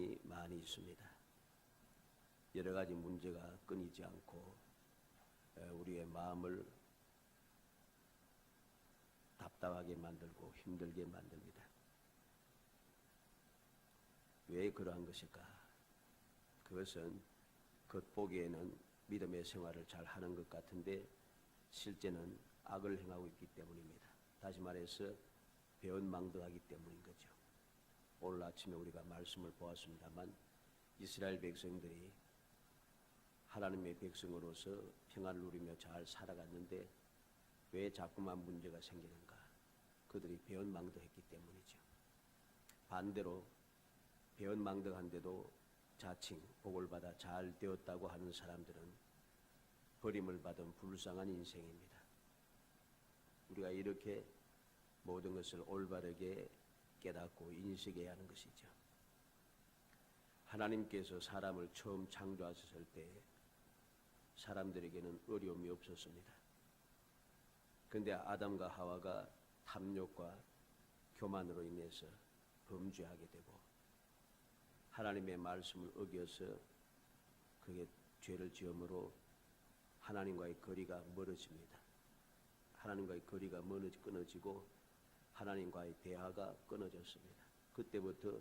사건이 많이 있습니다. 여러 가지 문제가 끊이지 않고 우리의 마음을 답답하게 만들고 힘들게 만듭니다. 왜 그러한 것일까? 그것은 겉보기에는 믿음의 생활을 잘 하는 것 같은데 실제는 악을 행하고 있기 때문입니다. 다시 말해서 배은망덕하기 때문인 거죠. 오늘 아침에 우리가 말씀을 보았습니다만 이스라엘 백성들이 하나님의 백성으로서 평안을 누리며 잘 살아갔는데 왜 자꾸만 문제가 생기는가? 그들이 배은망덕했기 때문이죠. 반대로 배은망덕한데도 자칭 복을 받아 잘 되었다고 하는 사람들은 버림을 받은 불쌍한 인생입니다. 우리가 이렇게 모든 것을 올바르게 깨닫고 인식해야 하는 것이죠. 하나님께서 사람을 처음 창조하셨을 때 사람들에게는 어려움이 없었습니다. 그런데 아담과 하와가 탐욕과 교만으로 인해서 범죄하게 되고 하나님의 말씀을 어겨서 그게 죄를 지음으로 하나님과의 거리가 멀어집니다. 하나님과의 거리가 끊어지고 하나님과의 대화가 끊어졌습니다. 그때부터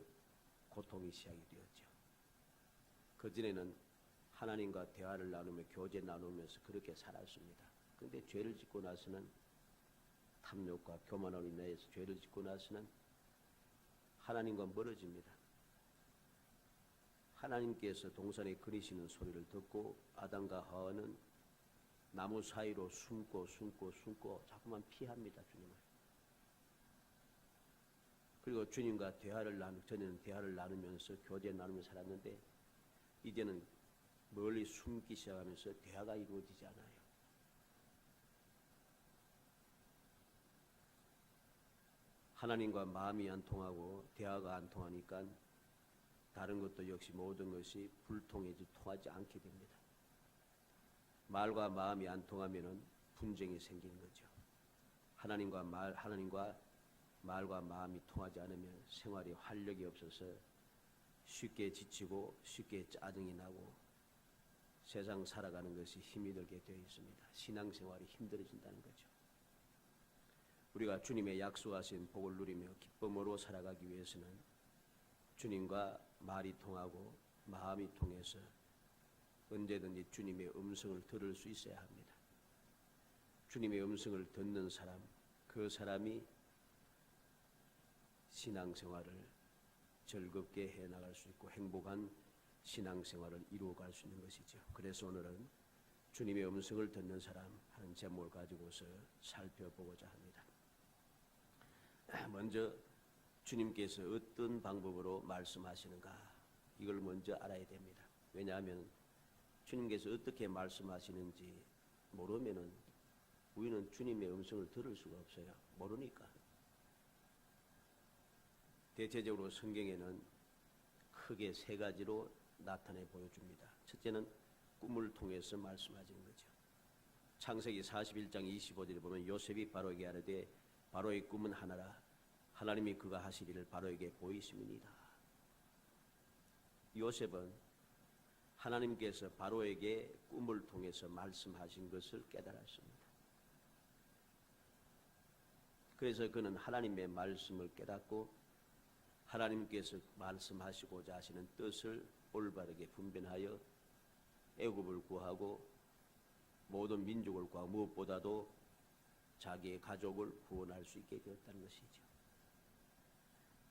고통이 시작이 되었죠. 그전에는 하나님과 대화를 나누며 교제 나누면서 그렇게 살았습니다. 그런데 죄를 짓고 나서는 탐욕과 교만으로 인해서 죄를 짓고 나서는 하나님과 멀어집니다. 하나님께서 동산에 그리시는 소리를 듣고 아담과 하와는 나무 사이로 숨고 자꾸만 피합니다. 주님을. 그리고 주님과 전에는 대화를 나누면서 교제 나누면서 살았는데 이제는 멀리 숨기 시작하면서 대화가 이루어지지 않아요. 하나님과 마음이 안 통하고 대화가 안 통하니까 다른 것도 역시 모든 것이 불통해지 통하지 않게 됩니다. 말과 마음이 안 통하면은 분쟁이 생기는 거죠. 하나님과 말과 마음이 통하지 않으면 생활이 활력이 없어서 쉽게 지치고 쉽게 짜증이 나고 세상 살아가는 것이 힘이 들게 되어 있습니다. 신앙생활이 힘들어진다는 거죠. 우리가 주님의 약속하신 복을 누리며 기쁨으로 살아가기 위해서는 주님과 말이 통하고 마음이 통해서 언제든지 주님의 음성을 들을 수 있어야 합니다. 주님의 음성을 듣는 사람, 그 사람이 신앙생활을 즐겁게 해나갈 수 있고 행복한 신앙생활을 이루어갈 수 있는 것이죠. 그래서 오늘은 주님의 음성을 듣는 사람 하는 제목을 가지고서 살펴보고자 합니다. 먼저 주님께서 어떤 방법으로 말씀하시는가 이걸 먼저 알아야 됩니다. 왜냐하면 주님께서 어떻게 말씀하시는지 모르면은 우리는 주님의 음성을 들을 수가 없어요. 모르니까. 대체적으로 성경에는 크게 세 가지로 나타내 보여줍니다. 첫째는 꿈을 통해서 말씀하시는 거죠. 창세기 41장 25절에 보면 요셉이 바로에게 아뢰되 바로의 꿈은 하나라 하나님이 그가 하실 일을 바로에게 보이심이니이다. 요셉은 하나님께서 바로에게 꿈을 통해서 말씀하신 것을 깨달았습니다. 그래서 그는 하나님의 말씀을 깨닫고 하나님께서 말씀하시고자 하시는 뜻을 올바르게 분별하여 애굽을 구하고 모든 민족을 구하고 무엇보다도 자기의 가족을 구원할 수 있게 되었다는 것이죠.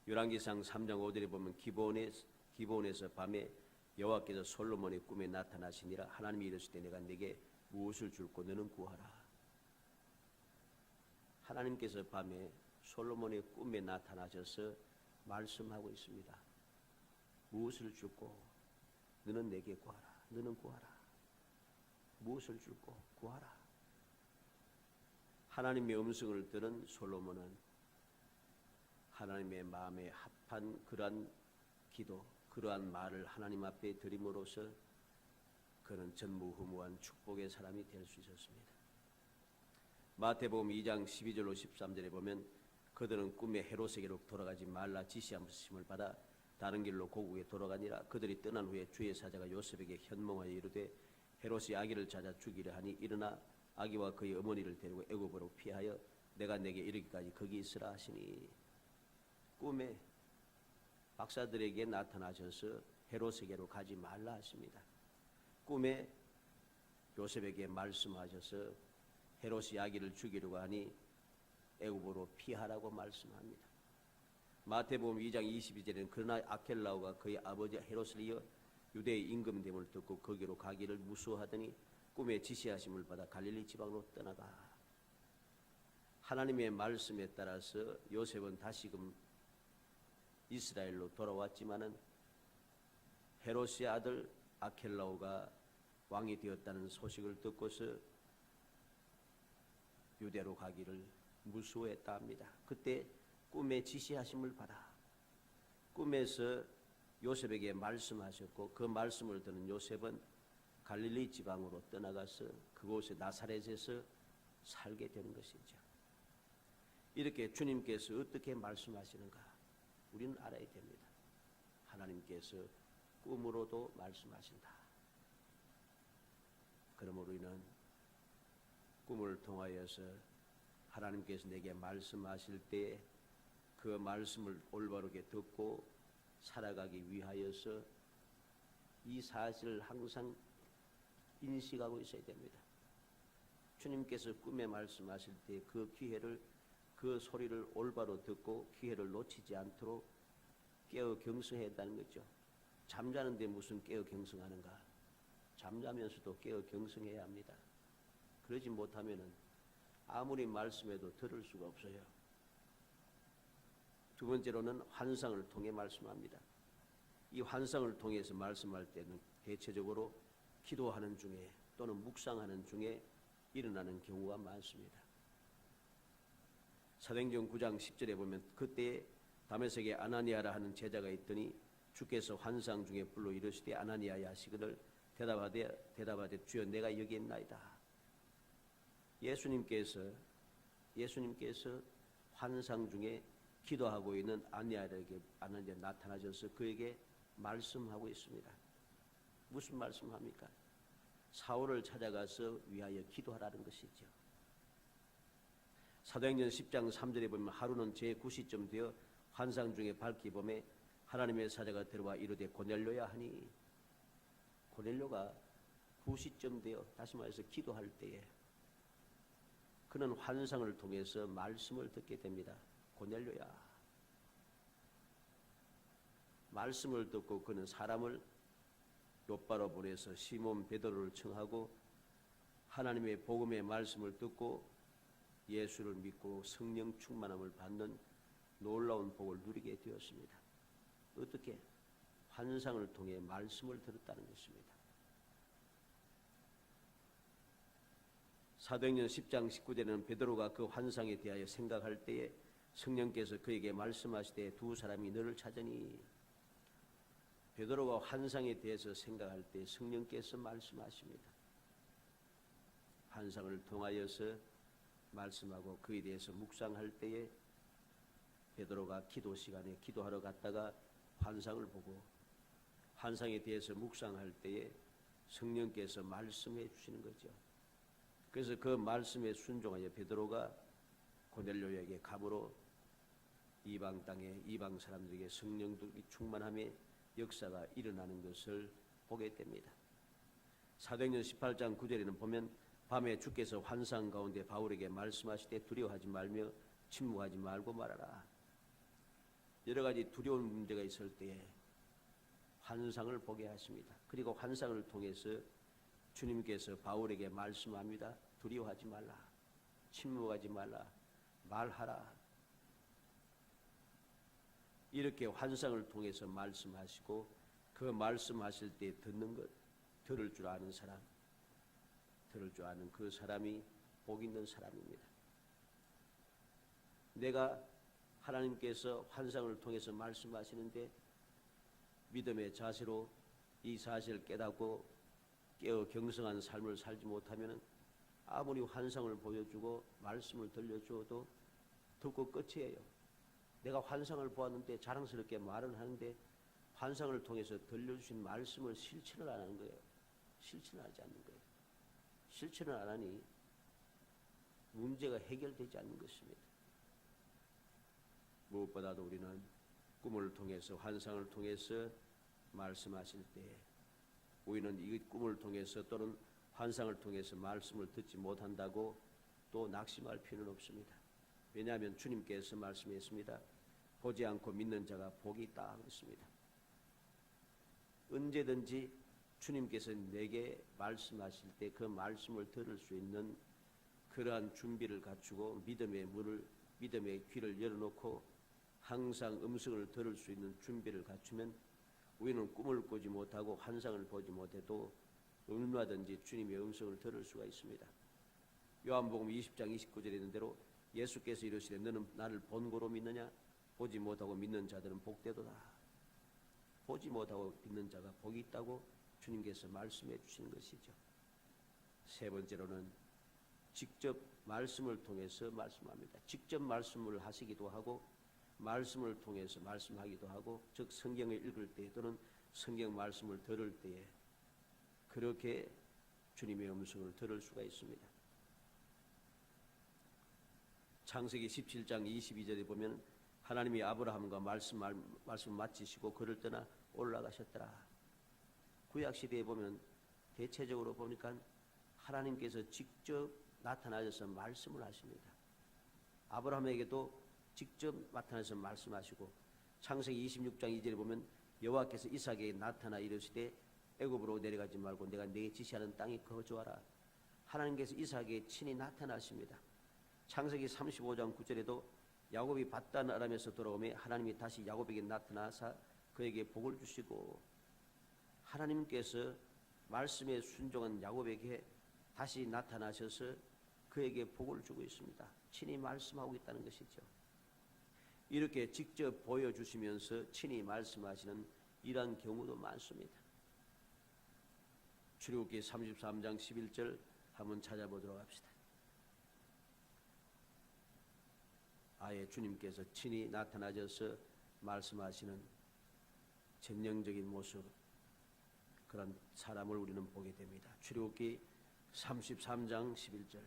열왕기상 3장 5절에 보면 기브온에서 밤에 여호와께서 솔로몬의 꿈에 나타나시니라 하나님이 이르시되 내가 네게 무엇을 줄고 너는 구하라. 하나님께서 밤에 솔로몬의 꿈에 나타나셔서 말씀하고 있습니다. 무엇을 줄고 너는 내게 구하라. 너는 구하라. 무엇을 줄고 구하라. 하나님의 음성을 들은 솔로몬은 하나님의 마음에 합한 그러한 기도, 그러한 말을 하나님 앞에 드림으로써 그는 전무후무한 축복의 사람이 될 수 있었습니다. 마태복음 2장 12절로 13절에 보면 그들은 꿈에 헤롯에게로 돌아가지 말라 지시하심을 받아 다른 길로 고국에 돌아가니라. 그들이 떠난 후에 주의 사자가 요셉에게 현몽하여 이르되 헤롯이 아기를 찾아 죽이려 하니 일어나 아기와 그의 어머니를 데리고 애굽으로 피하여 내가 내게 이르기까지 거기 있으라 하시니. 꿈에 박사들에게 나타나셔서 헤롯에게로 가지 말라 하십니다. 꿈에 요셉에게 말씀하셔서 헤롯이 아기를 죽이려고 하니 애굽으로 피하라고 말씀합니다. 마태복음 2장 22절에는 그러나 아켈라오가 그의 아버지 헤롯을 이어 유대의 임금됨을 듣고 거기로 가기를 무수하더니 꿈에 지시하심을 받아 갈릴리 지방으로 떠나가. 하나님의 말씀에 따라서 요셉은 다시금 이스라엘로 돌아왔지만은 헤롯의 아들 아켈라오가 왕이 되었다는 소식을 듣고서 유대로 가기를 무수했다 합니다. 그때 꿈에 지시하심을 받아 꿈에서 요셉에게 말씀하셨고 그 말씀을 듣는 요셉은 갈릴리 지방으로 떠나가서 그곳에 나사렛에서 살게 되는 것이죠. 이렇게 주님께서 어떻게 말씀하시는가 우리는 알아야 됩니다. 하나님께서 꿈으로도 말씀하신다. 그러므로 우리는 꿈을 통하여서 하나님께서 내게 말씀하실 때 그 말씀을 올바르게 듣고 살아가기 위하여서 이 사실을 항상 인식하고 있어야 됩니다. 주님께서 꿈에 말씀하실 때 그 기회를 그 소리를 올바로 듣고 기회를 놓치지 않도록 깨어 경성해야 한다는 거죠. 잠자는데 무슨 깨어 경성하는가? 잠자면서도 깨어 경성해야 합니다. 그러지 못하면은 아무리 말씀해도 들을 수가 없어요. 두 번째로는 환상을 통해 말씀합니다. 이 환상을 통해서 말씀할 때는 대체적으로 기도하는 중에 또는 묵상하는 중에 일어나는 경우가 많습니다. 사도행전 9장 10절에 보면 그때 다메섹에 아나니아라 하는 제자가 있더니 주께서 환상 중에 불러 이르시되 아나니아야 하시거늘 대답하되 주여 내가 여기 있나이다. 예수님께서 환상 중에 기도하고 있는 아나니아에게 나타나셔서 그에게 말씀하고 있습니다. 무슨 말씀합니까? 사울을 찾아가서 위하여 기도하라는 것이죠. 사도행전 10장 3절에 보면 하루는 제9시쯤 되어 환상 중에 밝히 보매 하나님의 사자가 들어와 이르되 고넬료야 하니 고넬료가 9시쯤 되어 다시 말해서 기도할 때에 그는 환상을 통해서 말씀을 듣게 됩니다. 고넬료야. 말씀을 듣고 그는 사람을 욥바로 보내서 시몬 베드로를 청하고 하나님의 복음의 말씀을 듣고 예수를 믿고 성령 충만함을 받는 놀라운 복을 누리게 되었습니다. 어떻게? 환상을 통해 말씀을 들었다는 것입니다. 사도행전 10장 19절에는 베드로가 그 환상에 대하여 생각할 때에 성령께서 그에게 말씀하시되 두 사람이 너를 찾으니. 베드로가 환상에 대해서 생각할 때 성령께서 말씀하십니다. 환상을 통하여서 말씀하고 그에 대해서 묵상할 때에 베드로가 기도 시간에 기도하러 갔다가 환상을 보고 환상에 대해서 묵상할 때에 성령께서 말씀해 주시는 거죠. 그래서 그 말씀에 순종하여 베드로가 고넬료에게 감으로 이방 땅에 이방 사람들에게 성령들이 충만함의 역사가 일어나는 것을 보게 됩니다. 사도행전 18장 9절에는 보면 밤에 주께서 환상 가운데 바울에게 말씀하시되 두려워하지 말며 침묵하지 말고 말하라. 여러 가지 두려운 문제가 있을 때에 환상을 보게 하십니다. 그리고 환상을 통해서 주님께서 바울에게 말씀합니다. 두려워하지 말라. 침묵하지 말라. 말하라. 이렇게 환상을 통해서 말씀하시고 그 말씀하실 때 듣는 것, 들을 줄 아는 사람, 들을 줄 아는 그 사람이 복 있는 사람입니다. 내가 하나님께서 환상을 통해서 말씀하시는데 믿음의 자세로 이 사실을 깨닫고 깨어 경성한 삶을 살지 못하면 아무리 환상을 보여주고 말씀을 들려주어도 듣고 끝이에요. 내가 환상을 보았는데 자랑스럽게 말은 하는데 환상을 통해서 들려주신 말씀을 실천을 안 하는 거예요. 실천을 하지 않는 거예요. 실천을 안 하니 문제가 해결되지 않는 것입니다. 무엇보다도 우리는 꿈을 통해서 환상을 통해서 말씀하실 때 우리는 이 꿈을 통해서 또는 환상을 통해서 말씀을 듣지 못한다고 또 낙심할 필요는 없습니다. 왜냐하면 주님께서 말씀했습니다. 보지 않고 믿는 자가 복이 있다 그랬습니다. 언제든지 주님께서 내게 말씀하실 때 그 말씀을 들을 수 있는 그러한 준비를 갖추고 믿음의 귀를 열어놓고 항상 음성을 들을 수 있는 준비를 갖추면 우리는 꿈을 꾸지 못하고 환상을 보지 못해도 얼마든지 주님의 음성을 들을 수가 있습니다. 요한복음 20장 29절에 있는 대로 예수께서 이르시되 너는 나를 본고로 믿느냐? 보지 못하고 믿는 자들은 복되도다. 보지 못하고 믿는 자가 복이 있다고 주님께서 말씀해 주시는 것이죠. 세 번째로는 직접 말씀을 통해서 말씀합니다. 직접 말씀을 하시기도 하고 말씀을 통해서 말씀하기도 하고, 즉 성경을 읽을 때 또는 성경 말씀을 들을 때에 그렇게 주님의 음성을 들을 수가 있습니다. 창세기 17장 22절에 보면 하나님이 아브라함과 말씀 마치시고 그를 떠나 올라가셨더라. 구약시대에 보면 대체적으로 보니까 하나님께서 직접 나타나셔서 말씀을 하십니다. 아브라함에게도 직접 나타나서 말씀하시고, 창세기 26장 2절에 보면 여호와께서 이삭에게 나타나 이르시되 애굽으로 내려가지 말고 내가 네게 지시하는 땅에 거주하라. 하나님께서 이삭에게 친히 나타나십니다. 창세기 35장 9절에도 야곱이 밧단 아람에서 돌아오며 하나님이 다시 야곱에게 나타나사 그에게 복을 주시고, 하나님께서 말씀에 순종한 야곱에게 다시 나타나셔서 그에게 복을 주고 있습니다. 친히 말씀하고 있다는 것이죠. 이렇게 직접 보여주시면서 친히 말씀하시는 이러한 경우도 많습니다. 출애굽기 33장 11절 한번 찾아보도록 합시다. 아예 주님께서 친히 나타나셔서 말씀하시는 전형적인 모습, 그런 사람을 우리는 보게 됩니다. 출애굽기 33장 11절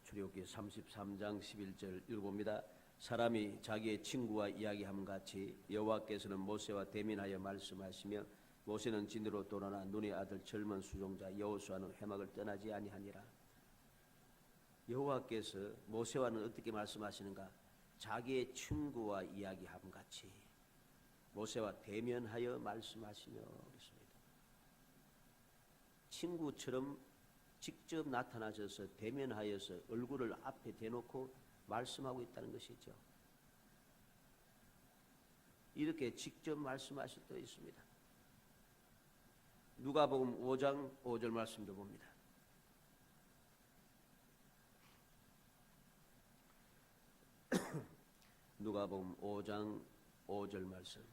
출애굽기 33장 11절 읽어봅니다. 사람이 자기의 친구와 이야기함 같이 여호와께서는 모세와 대면하여 말씀하시며 모세는 진으로 돌아나 눈의 아들 젊은 수종자 여호수아는 회막을 떠나지 아니하니라. 여호와께서 모세와는 어떻게 말씀하시는가? 자기의 친구와 이야기함 같이 모세와 대면하여 말씀하시며 그랬습니다. 친구처럼 직접 나타나셔서 대면하여서 얼굴을 앞에 대놓고 말씀하고 있다는 것이죠. 이렇게 직접 말씀하실 때도 있습니다. 누가복음 5장 5절 말씀도 봅니다. 누가복음 5장 5절 말씀.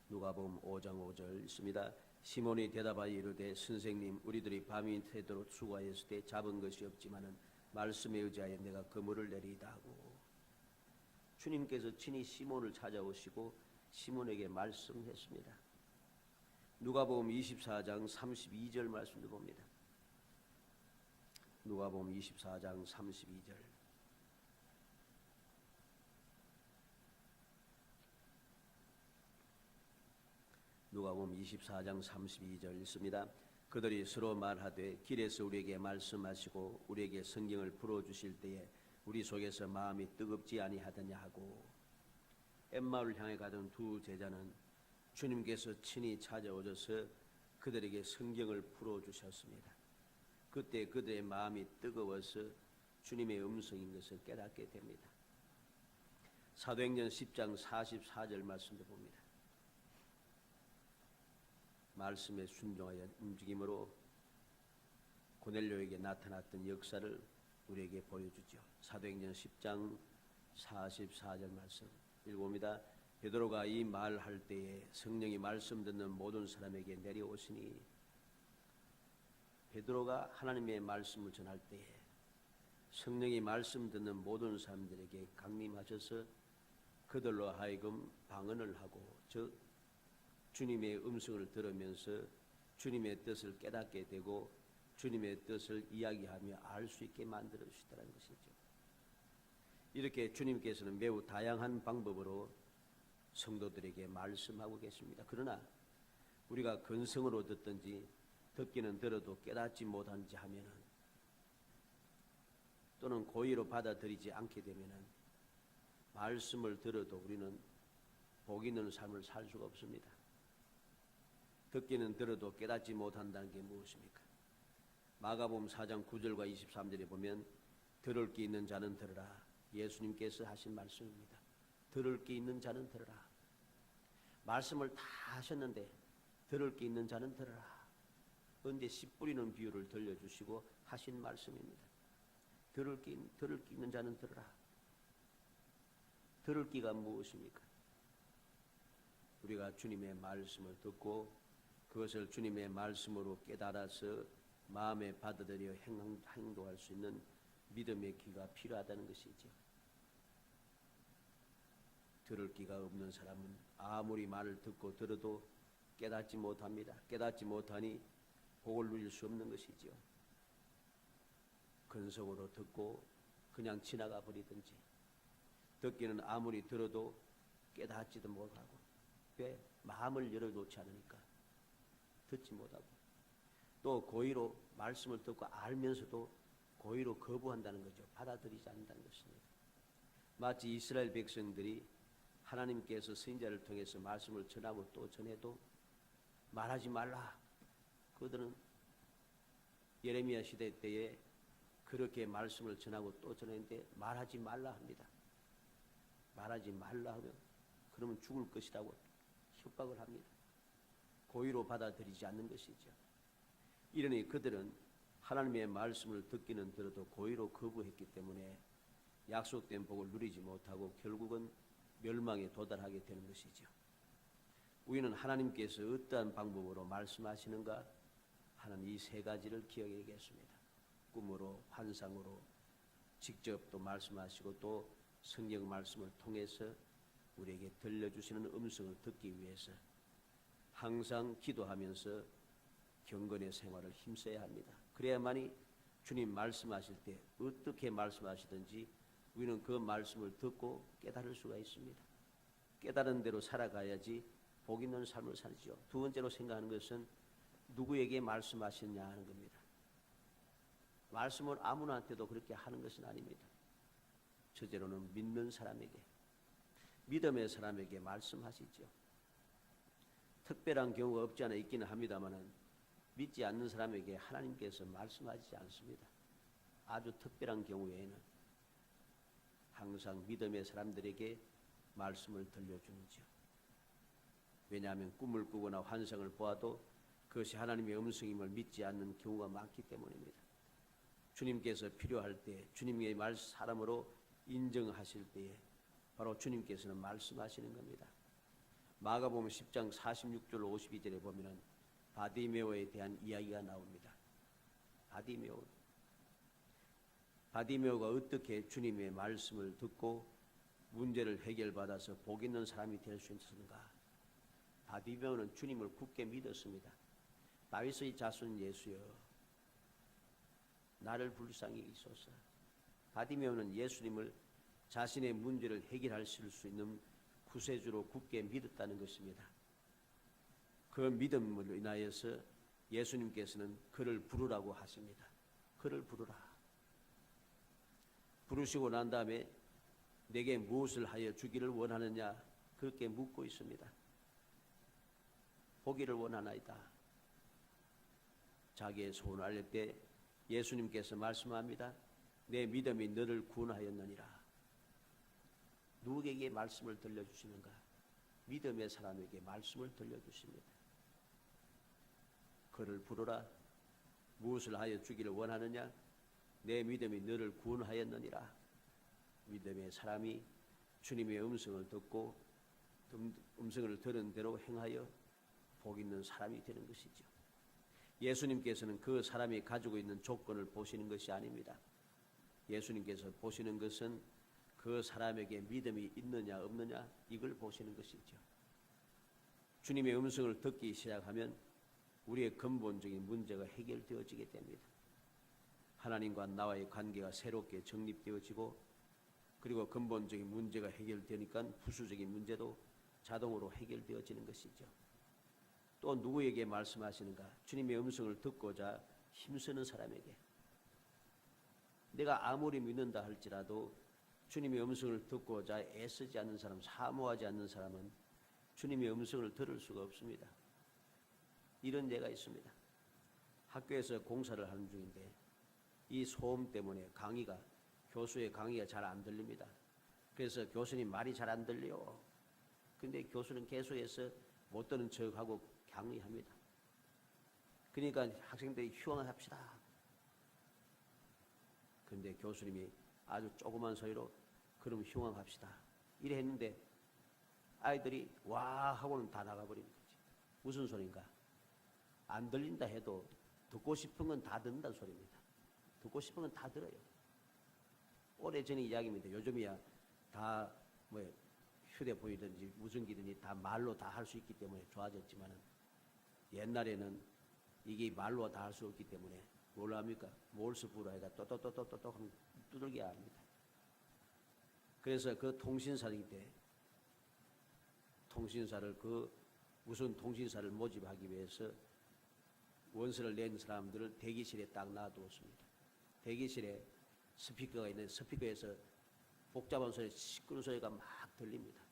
누가복음 5장 5절 있습니다. 시몬이 대답하여 이르되 선생님 우리들이 밤이 새도록 수고하였을 때 잡은 것이 없지만은 말씀에 의지하여 내가 그물을 내리이다 하고, 주님께서 친히 시몬을 찾아오시고 시몬에게 말씀했습니다. 누가복음 24장 32절 말씀도 봅니다. 누가복음 24장 32절 누가복음 24장 32절 있습니다. 그들이 서로 말하되 길에서 우리에게 말씀하시고 우리에게 성경을 풀어주실 때에 우리 속에서 마음이 뜨겁지 아니하더냐 하고, 엠마오를 향해 가던 두 제자는 주님께서 친히 찾아오셔서 그들에게 성경을 풀어주셨습니다. 그때 그들의 마음이 뜨거워서 주님의 음성인 것을 깨닫게 됩니다. 사도행전 10장 44절 말씀도 봅니다. 말씀에 순종하여 움직임으로 고넬료에게 나타났던 역사를 우리에게 보여주죠. 사도행전 10장 44절 말씀 읽어봅니다. 베드로가 이 말할 때에 성령이 말씀 듣는 모든 사람에게 내려오시니, 베드로가 하나님의 말씀을 전할 때에 성령이 말씀 듣는 모든 사람들에게 강림하셔서 그들로 하여금 방언을 하고 즉 주님의 음성을 들으면서 주님의 뜻을 깨닫게 되고 주님의 뜻을 이야기하며 알 수 있게 만들어 주시다는 것이죠. 이렇게 주님께서는 매우 다양한 방법으로 성도들에게 말씀하고 계십니다. 그러나 우리가 근성으로 듣든지 듣기는 들어도 깨닫지 못한지 하면은 또는 고의로 받아들이지 않게 되면은 말씀을 들어도 우리는 복 있는 삶을 살 수가 없습니다. 듣기는 들어도 깨닫지 못한다는 게 무엇입니까? 마가복음 4장 9절과 23절에 보면 들을 게 있는 자는 들으라. 예수님께서 하신 말씀입니다. 들을 게 있는 자는 들으라. 말씀을 다 하셨는데 들을 게 있는 자는 들으라. 언제 씨 뿌리는 비유를 들려주시고 하신 말씀입니다. 들을 게 있는 자는 들으라. 들을 기가 무엇입니까? 우리가 주님의 말씀을 듣고 그것을 주님의 말씀으로 깨달아서 마음에 받아들여 행동할 수 있는 믿음의 귀가 필요하다는 것이죠. 들을 귀가 없는 사람은 아무리 말을 듣고 들어도 깨닫지 못합니다. 깨닫지 못하니 복을 누릴 수 없는 것이죠. 근성으로 듣고 그냥 지나가 버리든지 듣기는 아무리 들어도 깨닫지도 못하고 왜? 마음을 열어놓지 않으니까 듣지 못하고 또 고의로 말씀을 듣고 알면서도 고의로 거부한다는 거죠. 받아들이지 않는다는 것입니다. 마치 이스라엘 백성들이 하나님께서 선지자를 통해서 말씀을 전하고 또 전해도 말하지 말라. 그들은 예레미야 시대 때에 그렇게 말씀을 전하고 또 전했는데 말하지 말라 합니다. 말하지 말라 하면 그러면 죽을 것이라고 협박을 합니다. 고의로 받아들이지 않는 것이죠. 이러니 그들은 하나님의 말씀을 듣기는 들어도 고의로 거부했기 때문에 약속된 복을 누리지 못하고 결국은 멸망에 도달하게 되는 것이죠. 우리는 하나님께서 어떠한 방법으로 말씀하시는가 하는 이 세 가지를 기억해야겠습니다. 꿈으로, 환상으로, 직접 또 말씀하시고 또 성경 말씀을 통해서 우리에게 들려주시는 음성을 듣기 위해서 항상 기도하면서 경건의 생활을 힘써야 합니다. 그래야만이 주님 말씀하실 때 어떻게 말씀하시든지 우리는 그 말씀을 듣고 깨달을 수가 있습니다. 깨달은 대로 살아가야지 복 있는 삶을 살죠. 두 번째로 생각하는 것은 누구에게 말씀하셨냐 하는 겁니다. 말씀을 아무나한테도 그렇게 하는 것은 아닙니다. 첫째로는 믿는 사람에게, 믿음의 사람에게 말씀하시죠. 특별한 경우가 없지 않아 있기는 합니다만은 믿지 않는 사람에게 하나님께서 말씀하시지 않습니다. 아주 특별한 경우에는 항상 믿음의 사람들에게 말씀을 들려주는지요. 왜냐하면 꿈을 꾸거나 환상을 보아도 그것이 하나님의 음성임을 믿지 않는 경우가 많기 때문입니다. 주님께서 필요할 때 주님의 사람으로 인정하실 때에 바로 주님께서는 말씀하시는 겁니다. 마가복음 10장 46절 52절에 보면은 바디메오에 대한 이야기가 나옵니다. 바디메오가 어떻게 주님의 말씀을 듣고 문제를 해결받아서 복 있는 사람이 될 수 있었는가? 바디메오는 주님을 굳게 믿었습니다. 다윗의 자손 예수여, 나를 불쌍히 여기소서. 바디메오는 예수님을 자신의 문제를 해결하실 수 있는 구세주로 굳게 믿었다는 것입니다. 그 믿음으로 인하여서 예수님께서는 그를 부르라고 하십니다. 그를 부르라. 부르시고 난 다음에 내게 무엇을 하여 주기를 원하느냐 그렇게 묻고 있습니다. 보기를 원하나이다. 자기의 소원을 알릴 때 예수님께서 말씀합니다. 내 믿음이 너를 구원하였느니라. 누구에게 말씀을 들려주시는가? 믿음의 사람에게 말씀을 들려주십니다. 그를 부르라. 무엇을 하여 주기를 원하느냐? 내 믿음이 너를 구원하였느니라. 믿음의 사람이 주님의 음성을 듣고 음성을 들은 대로 행하여 복 있는 사람이 되는 것이죠. 예수님께서는 그 사람이 가지고 있는 조건을 보시는 것이 아닙니다. 예수님께서 보시는 것은 그 사람에게 믿음이 있느냐 없느냐 이걸 보시는 것이죠. 주님의 음성을 듣기 시작하면 우리의 근본적인 문제가 해결되어지게 됩니다. 하나님과 나와의 관계가 새롭게 정립되어지고 그리고 근본적인 문제가 해결되니까 부수적인 문제도 자동으로 해결되어지는 것이죠. 또 누구에게 말씀하시는가? 주님의 음성을 듣고자 힘쓰는 사람에게. 내가 아무리 믿는다 할지라도 주님의 음성을 듣고자 애쓰지 않는 사람, 사모하지 않는 사람은 주님의 음성을 들을 수가 없습니다. 이런 예가 있습니다. 학교에서 공사를 하는 중인데 이 소음 때문에 교수의 강의가 잘 안 들립니다. 그래서 교수님 말이 잘 안 들려요. 근데 교수는 계속해서 못 듣는 척하고 강의합니다. 그러니까 학생들이 휴학합시다. 근데 교수님이 아주 조그만 소리로 그럼 휴학합시다. 이래 했는데 아이들이 와 하고는 다 나가버리는 거지. 무슨 소린가? 안 들린다 해도 듣고 싶은 건 다 듣는다는 소리입니다. 듣고 싶은 건 다 들어요. 오래전의 이야기입니다. 요즘이야 다 휴대폰이든지 무전기든지 다 말로 다 할 수 있기 때문에 좋아졌지만은 옛날에는 이게 말로 다 할 수 없기 때문에 뭘 합니까? 몰스부로 해가 또또또또또 하면 두들겨야 합니다. 그래서 그 통신사일 때 무슨 통신사를 모집하기 위해서 원서를 낸 사람들을 대기실에 딱 놔두었습니다. 대기실에 스피커가 있는데 스피커에서 복잡한 소리, 시끄러운 소리가 막 들립니다.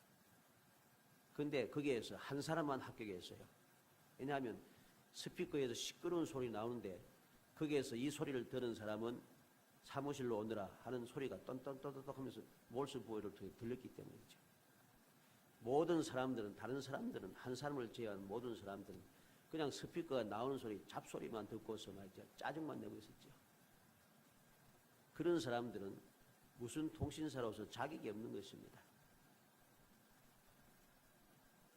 근데 거기에서 한 사람만 합격했어요. 왜냐하면 스피커에서 시끄러운 소리 나오는데 거기에서 이 소리를 들은 사람은 사무실로 오느라 하는 소리가 떤떤떤떡 하면서 몰스보이를 통해 들렸기 때문이죠. 모든 사람들은, 다른 사람들은, 한 사람을 제외한 모든 사람들은 그냥 스피커가 나오는 소리, 잡소리만 듣고서 말이죠. 짜증만 내고 있었죠. 그런 사람들은 무슨 통신사로서 자격이 없는 것입니다.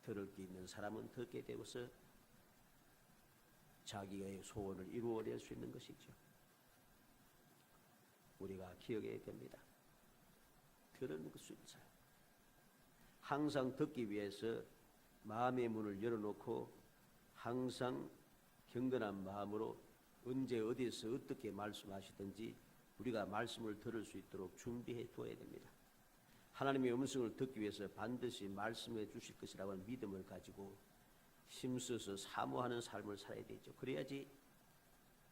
들을 게 있는 사람은 듣게 되어서 자기의 소원을 이루어낼 수 있는 것이죠. 우리가 기억해야 됩니다. 들을 수 있는 사람. 항상 듣기 위해서 마음의 문을 열어놓고 항상 경건한 마음으로 언제 어디서 어떻게 말씀하시든지 우리가 말씀을 들을 수 있도록 준비해 두어야 됩니다. 하나님의 음성을 듣기 위해서 반드시 말씀해 주실 것이라고 하는 믿음을 가지고 힘써서 사모하는 삶을 살아야 되죠. 그래야지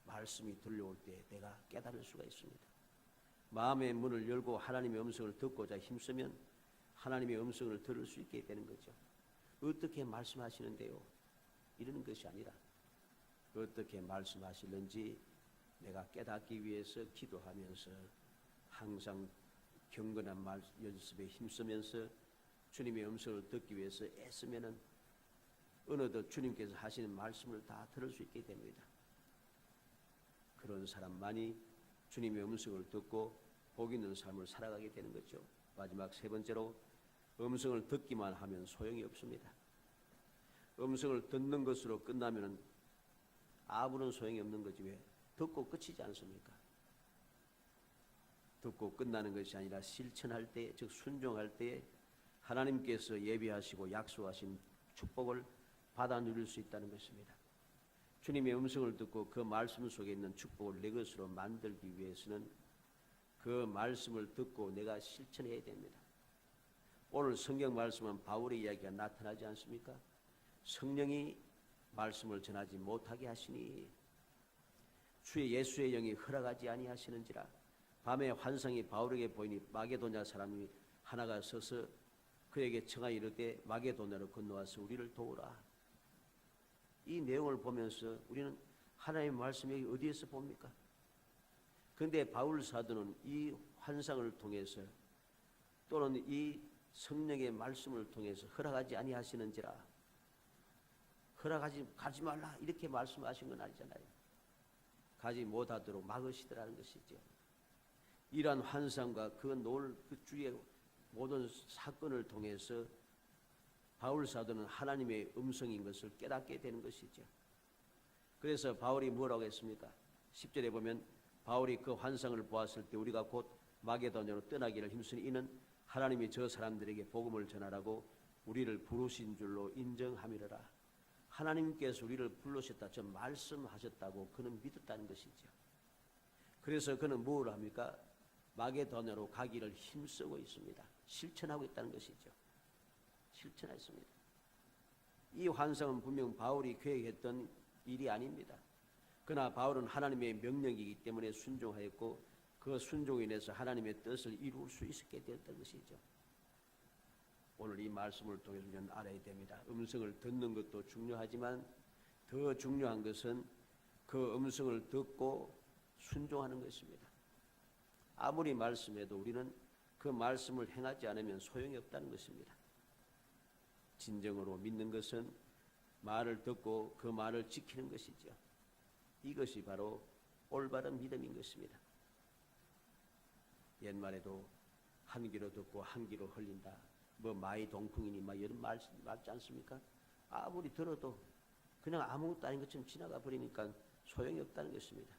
말씀이 들려올 때 내가 깨달을 수가 있습니다. 마음의 문을 열고 하나님의 음성을 듣고자 힘쓰면 하나님의 음성을 들을 수 있게 되는 거죠. 어떻게 말씀하시는데요? 이러는 것이 아니라 어떻게 말씀하시는지 내가 깨닫기 위해서 기도하면서 항상 경건한 말 연습에 힘쓰면서 주님의 음성을 듣기 위해서 애쓰면은 어느덧 주님께서 하시는 말씀을 다 들을 수 있게 됩니다. 그런 사람만이 주님의 음성을 듣고 복 있는 삶을 살아가게 되는 거죠. 마지막 세 번째로 음성을 듣기만 하면 소용이 없습니다. 음성을 듣는 것으로 끝나면은 아무런 소용이 없는 거지. 왜? 듣고 끝이지 않습니까? 듣고 끝나는 것이 아니라 실천할 때, 즉 순종할 때에 하나님께서 예비하시고 약속하신 축복을 받아 누릴 수 있다는 것입니다. 주님의 음성을 듣고 그 말씀 속에 있는 축복을 내 것으로 만들기 위해서는 그 말씀을 듣고 내가 실천해야 됩니다. 오늘 성경 말씀은 바울의 이야기가 나타나지 않습니까? 성령이 말씀을 전하지 못하게 하시니 주의 예수의 영이 허락하지 아니하시는지라. 밤에 환상이 바울에게 보이니 마게도냐 사람이 하나가 서서 그에게 청하여 이르되 마게도냐로 건너와서 우리를 도우라. 이 내용을 보면서 우리는 하나님의 말씀이 어디에서 봅니까? 그런데 바울 사도는 이 환상을 통해서 또는 이 성령의 말씀을 통해서 허락하지 아니하시는지라. 가지 말라 이렇게 말씀하신 건 아니잖아요. 가지 못하도록 막으시더라는 것이죠. 이러한 환상과 그 주의 모든 사건을 통해서 바울 사도는 하나님의 음성인 것을 깨닫게 되는 것이죠. 그래서 바울이 뭐라고 했습니까? 10절에 보면 바울이 그 환상을 보았을 때 우리가 곧 마게도냐로 떠나기를 힘쓰니 이는 하나님이 저 사람들에게 복음을 전하라고 우리를 부르신 줄로 인정함이라. 하나님께서 우리를 불러셨다, 저 말씀하셨다고 그는 믿었다는 것이죠. 그래서 그는 뭘 합니까? 마게도냐로 가기를 힘쓰고 있습니다. 실천하고 있다는 것이죠. 실천했습니다. 이 환상은 분명 바울이 계획했던 일이 아닙니다. 그러나 바울은 하나님의 명령이기 때문에 순종하였고 그 순종에 인해서 하나님의 뜻을 이룰 수 있게 되었던 것이죠. 오늘 이 말씀을 통해서 우리는 알아야 됩니다. 음성을 듣는 것도 중요하지만 더 중요한 것은 그 음성을 듣고 순종하는 것입니다. 아무리 말씀해도 우리는 그 말씀을 행하지 않으면 소용이 없다는 것입니다. 진정으로 믿는 것은 말을 듣고 그 말을 지키는 것이죠. 이것이 바로 올바른 믿음인 것입니다. 옛말에도 한 귀로 듣고 한 귀로 흘린다. 뭐 마이 동풍이니 막 이런 말지 않습니까? 아무리 들어도 그냥 아무것도 아닌 것처럼 지나가 버리니까 소용이 없다는 것입니다.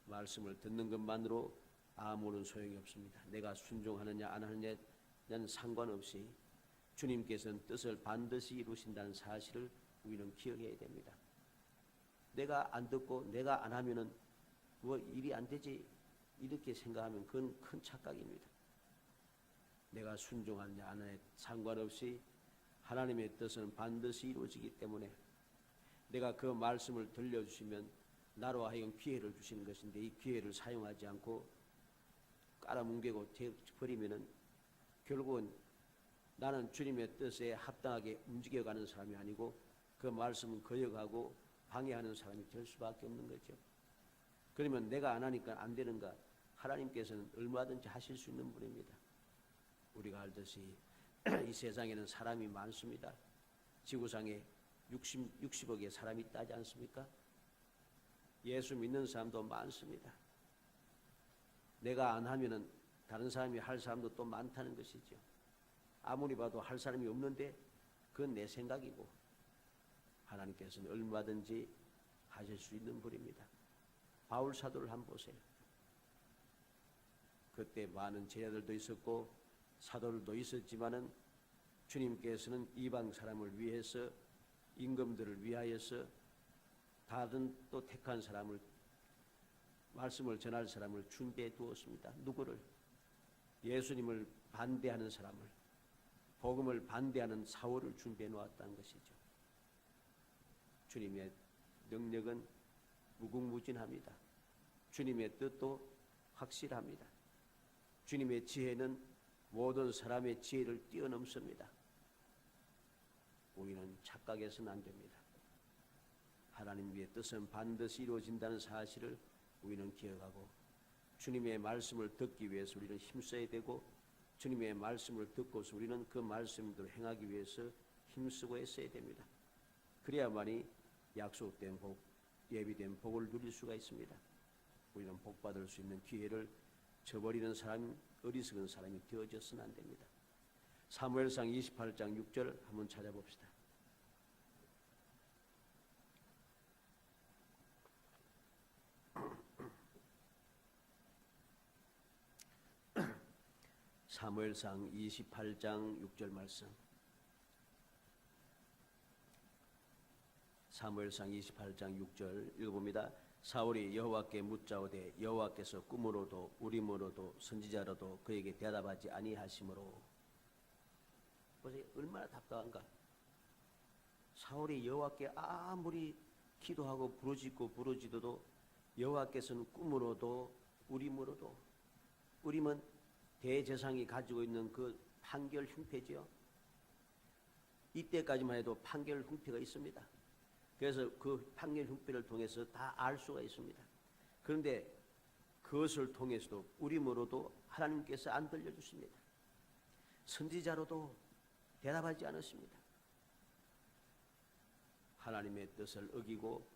말씀을 듣는 것만으로 아무런 소용이 없습니다. 내가 순종하느냐 안 하느냐는 상관없이 주님께서는 뜻을 반드시 이루신다는 사실을 우리는 기억해야 됩니다. 내가 안 듣고 내가 안 하면은 뭐 일이 안 되지 이렇게 생각하면 그건 큰 착각입니다. 내가 순종하느냐 안 하느냐 상관없이 하나님의 뜻은 반드시 이루어지기 때문에 내가 그 말씀을 들려주시면 나로 하여금 기회를 주시는 것인데 이 기회를 사용하지 않고 깔아뭉개고 버리면은 결국은 나는 주님의 뜻에 합당하게 움직여가는 사람이 아니고 그 말씀은 거역하고 방해하는 사람이 될 수밖에 없는 거죠. 그러면 내가 안 하니까 안 되는가? 하나님께서는 얼마든지 하실 수 있는 분입니다. 우리가 알듯이 이 세상에는 사람이 많습니다. 지구상에 60억의 사람이 있다지 않습니까? 예수 믿는 사람도 많습니다. 내가 안 하면은 다른 사람이 할 사람도 또 많다는 것이죠. 아무리 봐도 할 사람이 없는데 그건 내 생각이고 하나님께서는 얼마든지 하실 수 있는 분입니다. 바울 사도를 한번 보세요. 그때 많은 제자들도 있었고 사도들도 있었지만은 주님께서는 이방 사람을 위해서 임금들을 위하여서 다른 또 택한 사람을 말씀을 전할 사람을 준비해 두었습니다. 누구를? 예수님을 반대하는 사람을, 복음을 반대하는 사울을 준비해 놓았다는 것이죠. 주님의 능력은 무궁무진합니다. 주님의 뜻도 확실합니다. 주님의 지혜는 모든 사람의 지혜를 뛰어넘습니다. 우리는 착각해서는 안 됩니다. 하나님의 뜻은 반드시 이루어진다는 사실을 우리는 기억하고 주님의 말씀을 듣기 위해서 우리는 힘써야 되고 주님의 말씀을 듣고서 우리는 그 말씀대로 행하기 위해서 힘쓰고 애써야 됩니다. 그래야만이 약속된 복, 예비된 복을 누릴 수가 있습니다. 우리는 복받을 수 있는 기회를 저버리는 사람, 어리석은 사람이 되어져서는 안 됩니다. 사무엘상 28장 6절 한번 찾아봅시다. 사무엘상 28장 6절 말씀. 사무엘상 28장 6절 읽어봅니다. 사울이 여호와께 묻자오되 여호와께서 꿈으로도 우림으로도 선지자로도 그에게 대답하지 아니하시므로. 보세요. 얼마나 답답한가. 사울이 여호와께 아무리 기도하고 부르짖어도 여호와께서는 꿈으로도 우림으로도, 우림은 대제사장이 가지고 있는 그 판결 흉패지요. 이때까지만 해도 판결 흉패가 있습니다. 그래서 그 판결 흉패를 통해서 다 알 수가 있습니다. 그런데 그것을 통해서도 우림으로도 하나님께서 안 들려주십니다. 선지자로도 대답하지 않으십니다. 하나님의 뜻을 어기고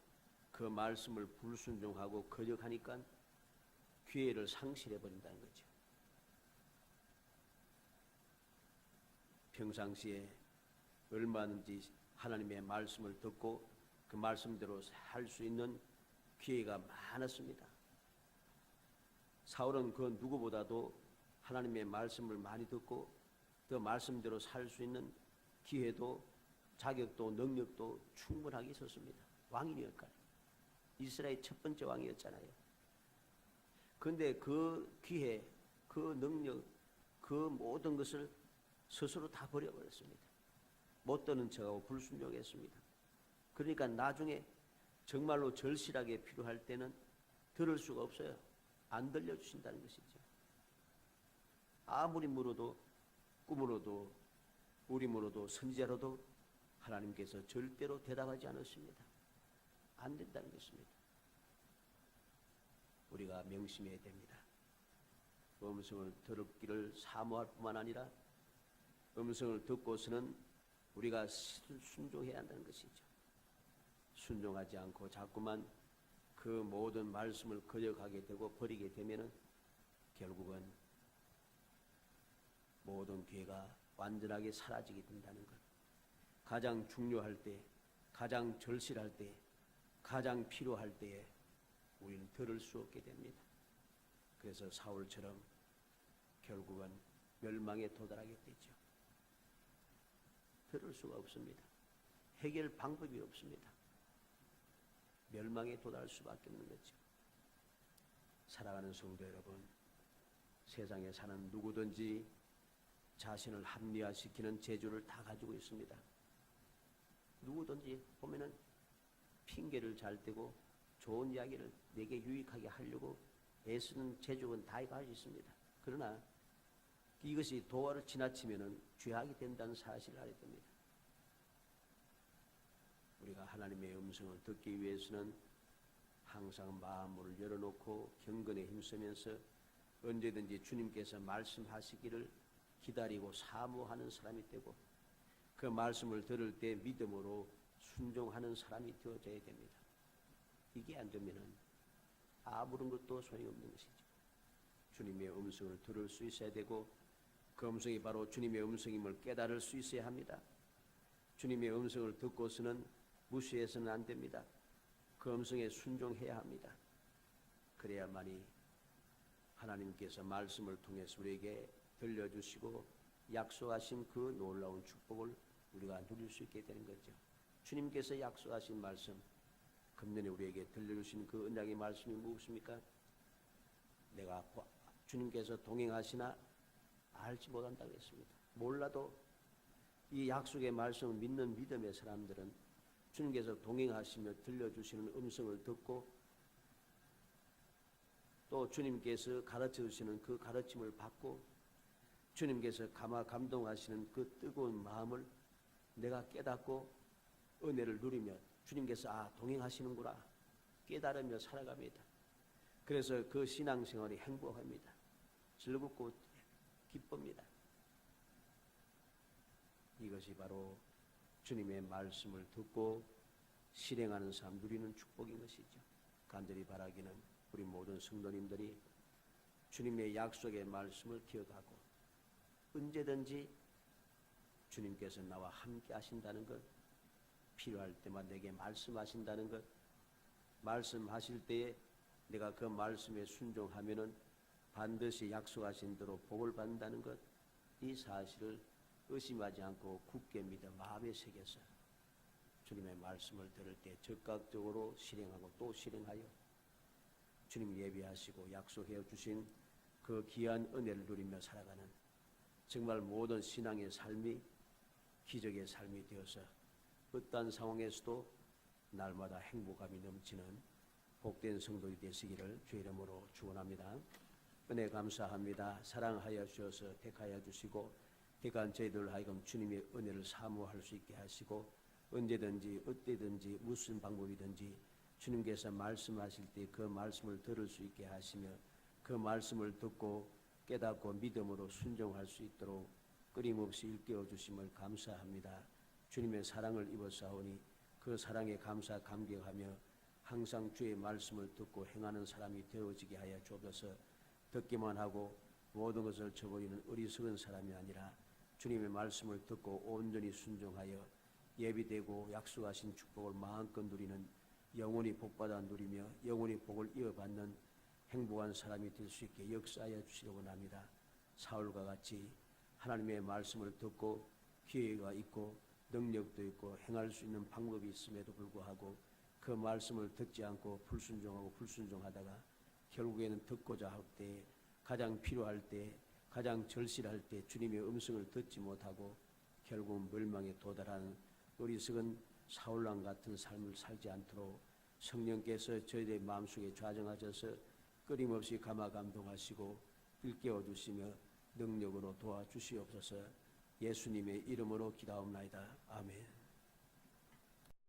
그 말씀을 불순종하고 거역하니까 기회를 상실해버린다는 거죠. 평상시에 얼마든지 하나님의 말씀을 듣고 그 말씀대로 할 수 있는 기회가 많았습니다. 사울은 그 누구보다도 하나님의 말씀을 많이 듣고 그 말씀대로 살 수 있는 기회도 자격도 능력도 충분하게 있었습니다. 왕이니까. 이스라엘 첫 번째 왕이었잖아요. 그런데 그 기회, 그 능력, 그 모든 것을 스스로 다 버려버렸습니다. 못 듣는 척하고 불순종했습니다. 그러니까 나중에 정말로 절실하게 필요할 때는 들을 수가 없어요. 안 들려주신다는 것이죠. 아무리 물어도 꿈으로도 우림으로도 선지자로도 하나님께서 절대로 대답하지 않으십니다. 안 된다는 것입니다. 우리가 명심해야 됩니다. 음성을 들었기를 사모할 뿐만 아니라 음성을 듣고서는 우리가 순종해야 한다는 것이죠. 순종하지 않고 자꾸만 그 모든 말씀을 거역하게 되고 버리게 되면은 결국은 모든 기회가 완전하게 사라지게 된다는 것. 가장 중요할 때, 가장 절실할 때, 가장 필요할 때에 우리는 들을 수 없게 됩니다. 그래서 사울처럼 결국은 멸망에 도달하게 되죠. 들을 수가 없습니다. 해결 방법이 없습니다. 멸망에 도달할 수밖에 없는 거죠. 사랑하는 성도 여러분, 세상에 사는 누구든지 자신을 합리화시키는 재주를 다 가지고 있습니다. 누구든지 보면은 핑계를 잘 대고 좋은 이야기를 내게 유익하게 하려고 애쓰는 재주는 다 가지고 있습니다. 그러나 이것이 도화를 지나치면은 죄악이 된다는 사실을 알아야 됩니다. 우리가 하나님의 음성을 듣기 위해서는 항상 마음을 열어놓고 경건에 힘쓰면서 언제든지 주님께서 말씀하시기를 기다리고 사모하는 사람이 되고 그 말씀을 들을 때 믿음으로 순종하는 사람이 되어져야 됩니다. 이게 안 되면은 아무런 것도 소용없는 것이죠. 주님의 음성을 들을 수 있어야 되고 그 음성이 바로 주님의 음성임을 깨달을 수 있어야 합니다. 주님의 음성을 듣고서는 무시해서는 안 됩니다. 그 음성에 순종해야 합니다. 그래야만이 하나님께서 말씀을 통해서 우리에게 들려주시고 약속하신 그 놀라운 축복을 우리가 누릴 수 있게 되는 거죠. 주님께서 약속하신 말씀, 금년에 우리에게 들려주신 그 언약의 말씀이 무엇입니까? 내가 주님께서 동행하시나 알지 못한다고 했습니다. 몰라도 이 약속의 말씀을 믿는 믿음의 사람들은 주님께서 동행하시며 들려주시는 음성을 듣고 또 주님께서 가르쳐 주시는 그 가르침을 받고 주님께서 감동하시는 그 뜨거운 마음을 내가 깨닫고 은혜를 누리며 주님께서 동행하시는구나 깨달으며 살아갑니다. 그래서 그 신앙생활이 행복합니다. 즐겁고 기쁩니다. 이것이 바로 주님의 말씀을 듣고 실행하는 사람 누리는 축복인 것이죠. 간절히 바라기는 우리 모든 성도님들이 주님의 약속의 말씀을 기억하고 언제든지 주님께서 나와 함께 하신다는 것, 필요할 때마다 내게 말씀하신다는 것, 말씀하실 때에 내가 그 말씀에 순종하면은 반드시 약속하신 대로 복을 받는다는 것, 이 사실을 의심하지 않고 굳게 믿어 마음에 새겨서 주님의 말씀을 들을 때 적극적으로 실행하고 또 실행하여 주님 예비하시고 약속해 주신 그 귀한 은혜를 누리며 살아가는 정말 모든 신앙의 삶이 기적의 삶이 되어서 어떠한 상황에서도 날마다 행복감이 넘치는 복된 성도이 되시기를 주의 이름으로 축원합니다. 은혜 감사합니다. 사랑하여 주셔서 택하여 주시고 택한 저희들 하여금 주님의 은혜를 사모할 수 있게 하시고 언제든지 어때든지 무슨 방법이든지 주님께서 말씀하실 때 그 말씀을 들을 수 있게 하시며 그 말씀을 듣고 깨닫고 믿음으로 순종할 수 있도록 끊임없이 일깨워 주심을 감사합니다. 주님의 사랑을 입었사오니 그 사랑에 감사 감격하며 항상 주의 말씀을 듣고 행하는 사람이 되어지게 하여 주옵소서. 듣기만 하고 모든 것을 저버리는 어리석은 사람이 아니라 주님의 말씀을 듣고 온전히 순종하여 예비되고 약속하신 축복을 마음껏 누리는 영원히 복받아 누리며 영원히 복을 이어받는 행복한 사람이 될 수 있게 역사하여 주시려고 합니다. 사울과 같이 하나님의 말씀을 듣고 기회가 있고 능력도 있고 행할 수 있는 방법이 있음에도 불구하고 그 말씀을 듣지 않고 불순종하고 불순종하다가 결국에는 듣고자 할 때, 가장 필요할 때, 가장 절실할 때 주님의 음성을 듣지 못하고 결국 멸망에 도달하는 어리석은 사울왕 같은 삶을 살지 않도록 성령께서 저희들의 마음속에 좌정하셔서 끊임없이 감화감동하시고 일깨워 주시며 능력으로 도와주시옵소서. 예수님의 이름으로 기도하옵나이다. 아멘.